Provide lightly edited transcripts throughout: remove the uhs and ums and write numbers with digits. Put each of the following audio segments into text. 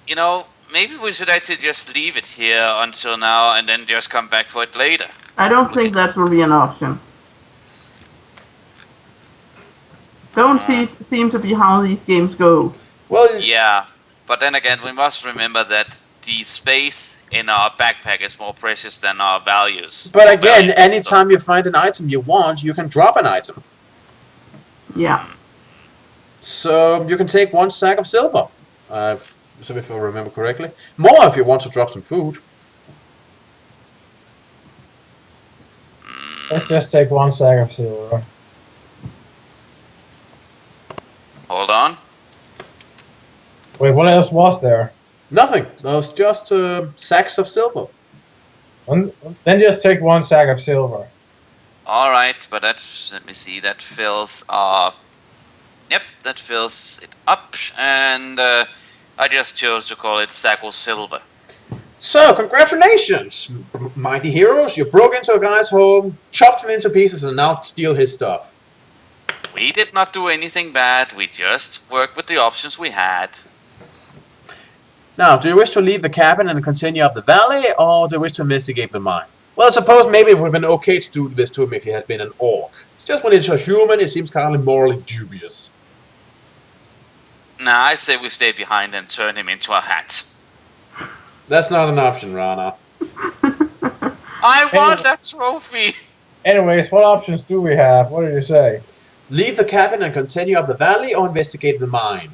You know, maybe we should actually just leave it here until now and then just come back for it later. I don't We think can- that will be an option. Don't seem to be how these games go. Well, Yeah, but then again, we must remember that the space in our backpack is more precious than our values. but Or again, valuables, so- anytime you find an item you want, you can drop an item. Yeah. So you can take 1 sack of silver. So if I remember correctly. More if you want to drop some food. Let's just take 1 sack of silver. Hold on. Wait, what else was there? Nothing. Those just sacks of silver. Then just take 1 sack of silver. Alright, but let me see, that fills yep, that fills it up, and I just chose to call it Sackle Silver. So, congratulations, mighty heroes. You broke into a guy's home, chopped him into pieces, and now steal his stuff. We did not do anything bad, we just worked with the options we had. Now, do you wish to leave the cabin and continue up the valley, or do you wish to investigate the mine? Well, I suppose maybe it would have been okay to do this to him if he had been an orc. It's just when it's a human, it seems kind of morally dubious. Nah, I say we stay behind and turn him into a hat. That's not an option, Rana. I want that trophy! Anyways, what options do we have? What did you say? Leave the cabin and continue up the valley, or investigate the mine?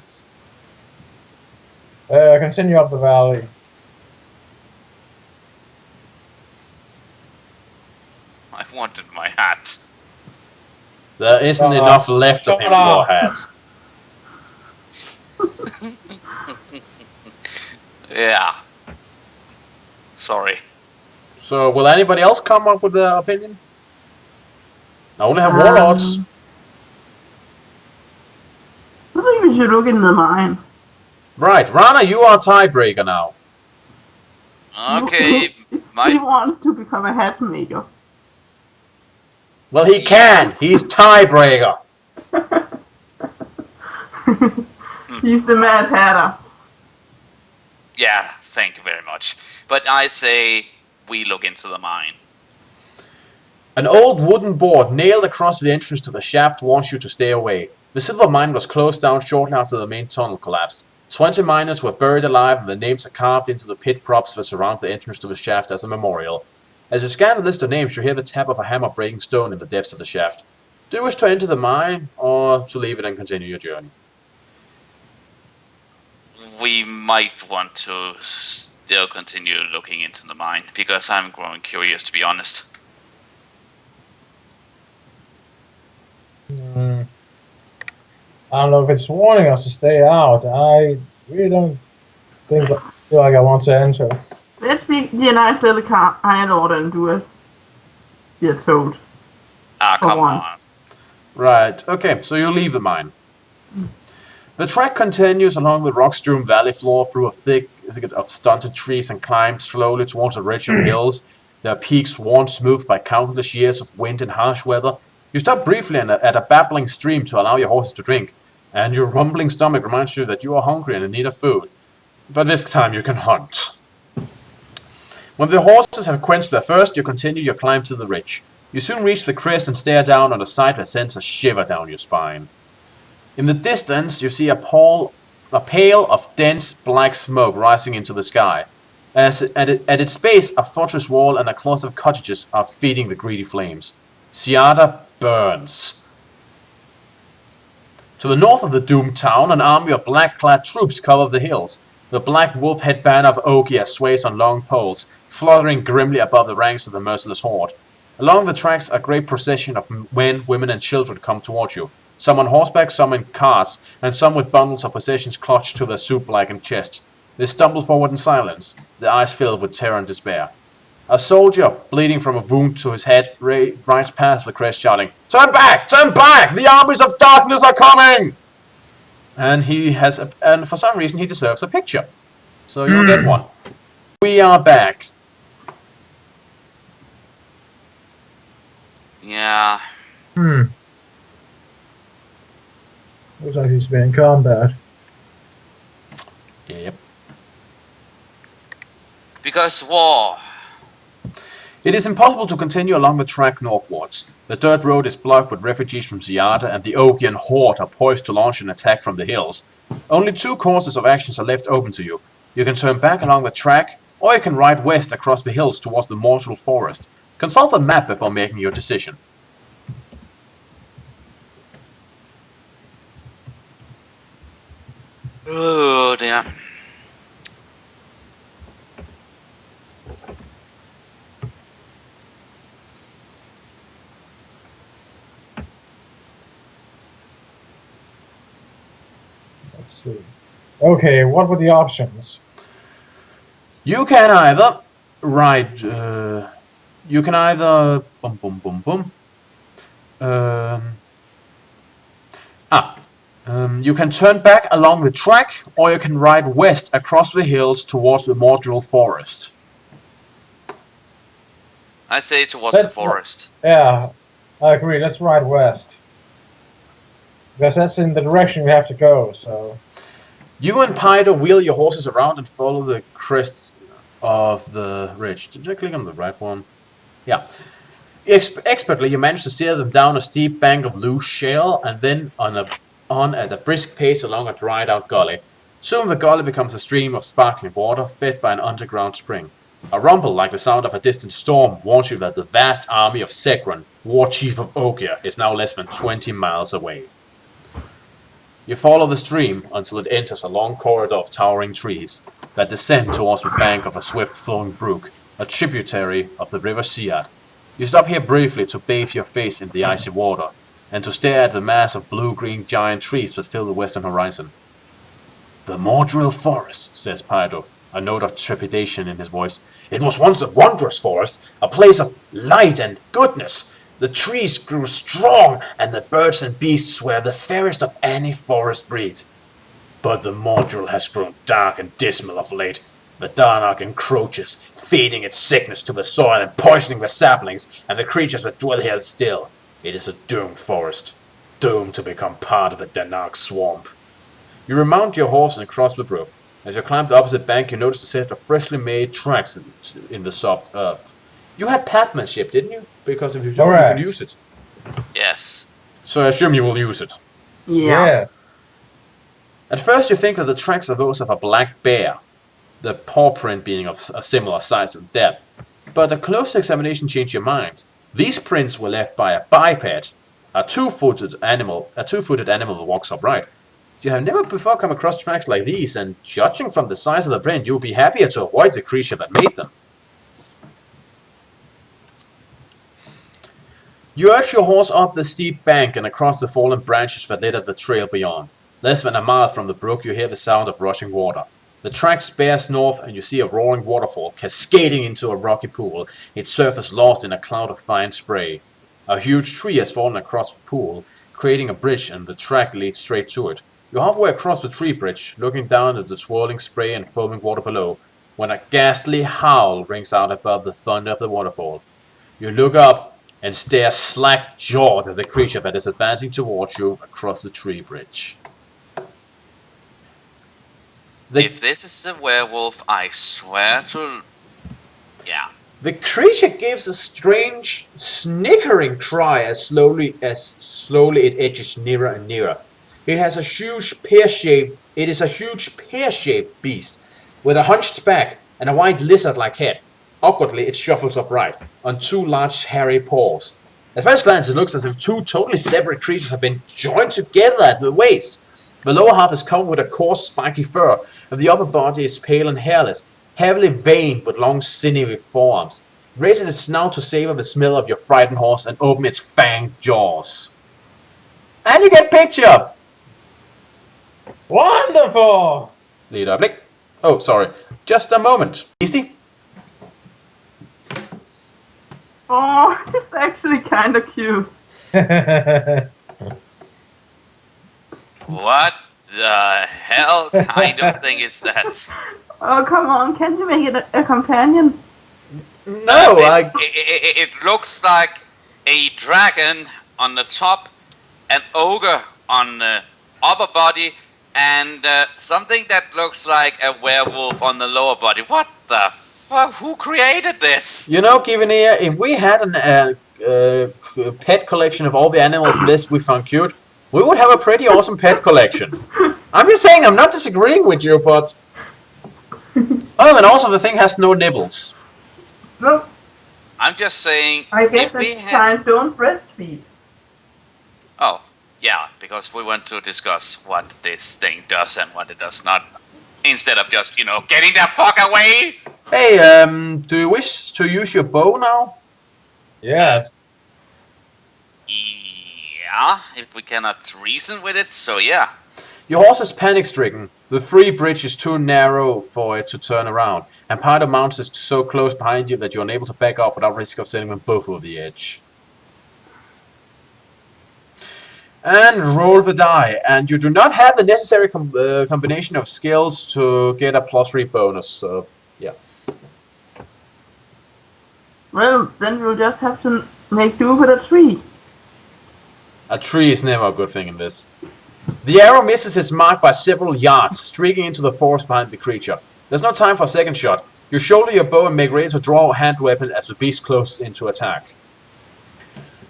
Continue up the valley. I wanted my hat. There isn't enough left of him for a hat. Yeah. Sorry. So, will anybody else come up with an opinion? I only have warlords. I think we should look in the mine. Right, Rana, you are tiebreaker now. Okay, He my... wants to become a hat maker. Well, he can. He's tiebreaker. He's the Mad Hatter. Yeah, thank you very much. But I say we look into the mine. An old wooden board nailed across the entrance to the shaft warns you to stay away. The silver mine was closed down shortly after the main tunnel collapsed. 20 miners were buried alive and their names are carved into the pit props that surround the entrance to the shaft as a memorial. As you scan the list of names, you hear the tap of a hammer breaking stone in the depths of the shaft. Do you wish to enter the mine, or to leave it and continue your journey? We might want to still continue looking into the mine, because I'm growing curious, to be honest. I don't know if it's warning us to stay out. I really don't feel like I want to enter. Let's be a nice little Iron Order and do as you're told. Ah, For come once. on. Right, okay, so you leave the mine. The trek continues along the rock-strewn valley floor through a thicket of stunted trees and climbs slowly towards a ridge of hills, their peaks worn smooth by countless years of wind and harsh weather. You stop briefly at a babbling stream to allow your horses to drink, and your rumbling stomach reminds you that you are hungry and in need of food. But this time you can hunt. When the horses have quenched their thirst, you continue your climb to the ridge. You soon reach the crest and stare down on a sight that sends a shiver down your spine. In the distance, you see a pale of dense black smoke rising into the sky. At its base, a fortress wall and a cluster of cottages are feeding the greedy flames. Ciada burns. To the north of the doomed town, an army of black-clad troops cover the hills. The black wolf head banner of Ogia sways on long poles, fluttering grimly above the ranks of the merciless horde. Along the tracks, a great procession of men, women, and children come towards you. Some on horseback, some in carts, and some with bundles of possessions clutched to their soup-blackened chests. They stumble forward in silence, their eyes filled with terror and despair. A soldier, bleeding from a wound to his head, rides past the crest shouting, "Turn back! Turn back! The armies of darkness are coming!" And and for some reason he deserves a picture. So you'll get one. We are back. Yeah. Looks like he's been in combat. Yep. Because war. It is impossible to continue along the track northwards. The dirt road is blocked with refugees from Ziada, and the Ogian horde are poised to launch an attack from the hills. Only two courses of actions are left open to you. You can turn back along the track, or you can ride west across the hills towards the Mortal Forest. Consult the map before making your decision. Oh dear. Let's see. Okay, what were the options? You can either ride. You can either. You can turn back along the track, or you can ride west across the hills towards the Mordril Forest. I say towards the Let's- forest. Yeah, I agree. Let's ride west. Because that's in the direction we have to go, so... You and Pydo wheel your horses around and follow the crest of the ridge. Did I click on the right one? Yeah. Expertly, you manage to steer them down a steep bank of loose shale and then on at a brisk pace along a dried out gully. Soon the gully becomes a stream of sparkling water fed by an underground spring. A rumble like the sound of a distant storm warns you that the vast army of Segron, war chief of Ogia, is now less than 20 miles away. You follow the stream until it enters a long corridor of towering trees that descend towards the bank of a swift-flowing brook, a tributary of the river Siad. You stop here briefly to bathe your face in the icy water, and to stare at the mass of blue-green giant trees that fill the western horizon. The Mordril Forest, says Pydo, a note of trepidation in his voice. It was once a wondrous forest, a place of light and goodness. The trees grew strong, and the birds and beasts were the fairest of any forest breed. But the Mordril has grown dark and dismal of late. The Darnark encroaches, feeding its sickness to the soil and poisoning the saplings and the creatures that dwell here still. It is a doomed forest, doomed to become part of the Darnark swamp. You remount your horse and cross the brook. As you climb the opposite bank, you notice a set of freshly made tracks in the soft earth. You had pathmanship, didn't you? Because if you don't, you can use it. Yes. So I assume you will use it. Yeah. At first you think that the tracks are those of a black bear, the paw print being of a similar size and depth. But a closer examination changed your mind. These prints were left by a biped, a two-footed animal that walks upright. You have never before come across tracks like these, and judging from the size of the print, you'll be happier to avoid the creature that made them. You urge your horse up the steep bank and across the fallen branches that litter the trail beyond. Less than a mile from the brook, you hear the sound of rushing water. The track bears north, and you see a roaring waterfall cascading into a rocky pool, its surface lost in a cloud of fine spray. A huge tree has fallen across the pool, creating a bridge, and the track leads straight to it. You're halfway across the tree bridge, looking down at the swirling spray and foaming water below, when a ghastly howl rings out above the thunder of the waterfall. You look up and stare slack-jawed at the creature that is advancing towards you across the tree bridge. If this is a werewolf, I swear to... Yeah. The creature gives a strange, snickering cry as slowly it edges nearer and nearer. It is a huge pear-shaped beast with a hunched back and a white lizard-like head. Awkwardly, it shuffles upright on two large hairy paws. At first glance, it looks as if two totally separate creatures have been joined together at the waist. The lower half is covered with a coarse, spiky fur, and the upper body is pale and hairless, heavily veined with long, sinewy forearms. It raises its snout to savor the smell of your frightened horse and open its fanged jaws. And you get picture! Wonderful! Leader Blick. Oh, sorry. Just a moment. Beastie? Oh, this is actually kind of cute. What the hell kind of thing is that? Oh, come on. Can't you make it a companion? No, It looks like a dragon on the top, an ogre on the upper body, and something that looks like a werewolf on the lower body. What the fuck? Who created this? You know, Givenir, if we had a pet collection of all the animals list we found cute, we would have a pretty awesome pet collection. I'm just saying, I'm not disagreeing with you, but... Oh, and also the thing has no nibbles. No, I'm just saying. I guess if we it's had... time don't breastfeed. Oh, yeah, because we want to discuss what this thing does and what it does not. Instead of just, getting the fuck away! Hey, do you wish to use your bow now? Yes. Yeah, if we cannot reason with it, so yeah. Your horse is panic-stricken. The free bridge is too narrow for it to turn around, and part of the mountain is so close behind you that you're unable to back off without risk of sending them both over the edge. And roll the die, and you do not have the necessary combination of skills to get a +3 bonus, so yeah. Well, then we'll just have to make do with a tree. A tree is never a good thing in this. The arrow misses its mark by several yards, streaking into the forest behind the creature. There's no time for a second shot. You shoulder your bow and make ready to draw a hand weapon as the beast closes in to attack.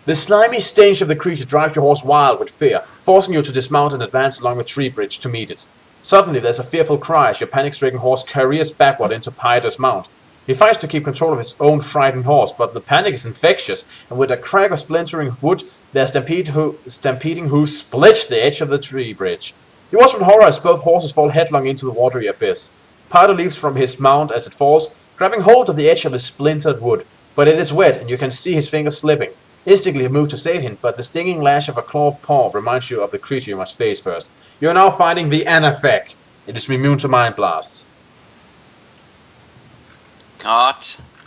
The slimy stench of the creature drives your horse wild with fear, forcing you to dismount and advance along the tree bridge to meet it. Suddenly there's a fearful cry as your panic-stricken horse careers backward into Pyder's mount. He fights to keep control of his own frightened horse, but the panic is infectious, and with a crack of splintering wood, they're stampeding hooves split the edge of the tree bridge. You watch with horror as both horses fall headlong into the watery abyss. Pyder leaps from his mount as it falls, grabbing hold of the edge of the splintered wood, but it is wet and you can see his fingers slipping. Instantly you move to save him, but the stinging lash of a clawed paw reminds you of the creature you must face first. You are now fighting the Anafek. It is immune to Mind Blast. God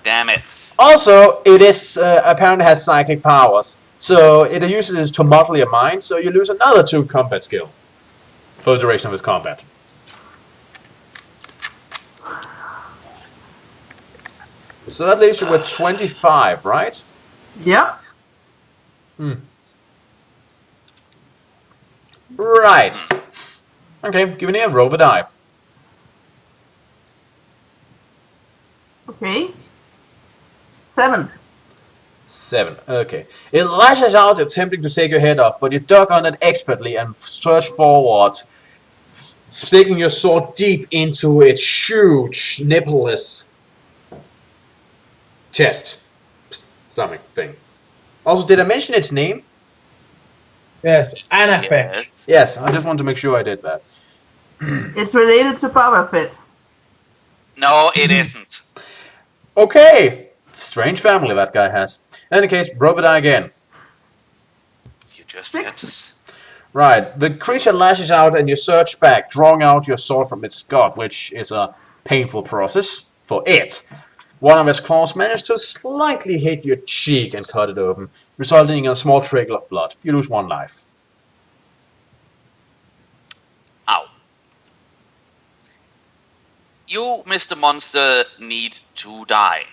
damn it. Also, it is apparently has psychic powers, so it uses it to model your mind, so you lose another 2 combat skill for the duration of his combat. So that leaves you with 25, right? Yep. Right. Okay, give me a roll the die. Okay. 7. 7. Okay. It lashes out, attempting to take your head off, but you duck on it expertly and surge forward, sticking your sword deep into its huge, nippleless chest, stomach thing. Also, did I mention its name? Yes. Anafek. Yes. Yes, I just wanted to make sure I did that. It's related to Boba Fett. No, it isn't. Okay. Strange family that guy has. In any case, roll the die again. You just 6. said. Right, the creature lashes out and you surge back, drawing out your sword from its gut, which is a painful process for it. One of its claws managed to slightly hit your cheek and cut it open, resulting in a small trickle of blood. You lose 1 life. Ow. You, Mr. Monster, need to die.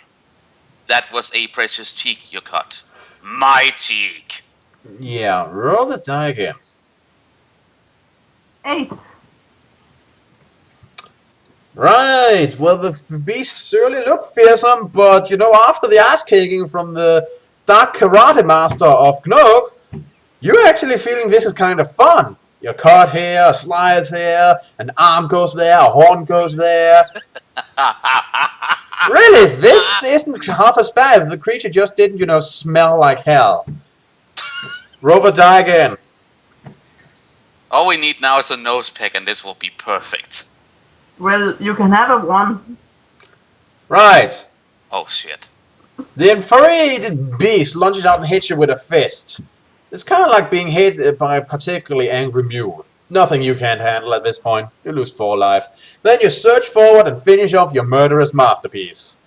That was a precious cheek you cut. My cheek. Yeah, roll the die again. 8. Right, well the beast surely looked fearsome, but after the ass-kicking from the Dark Karate Master of Gnog, you're actually feeling this is kind of fun. Your cut here, a slice here, an arm goes there, a horn goes there. Really, this isn't half as bad if the creature just didn't, smell like hell. Roll the die again. All we need now is a nose pick and this will be perfect. Well, you can have a 1. Right. Oh shit. The infuriated beast lunges out and hits you with a fist. It's kind of like being hit by a particularly angry mule. Nothing you can't handle at this point. You lose 4 life. Then you surge forward and finish off your murderous masterpiece.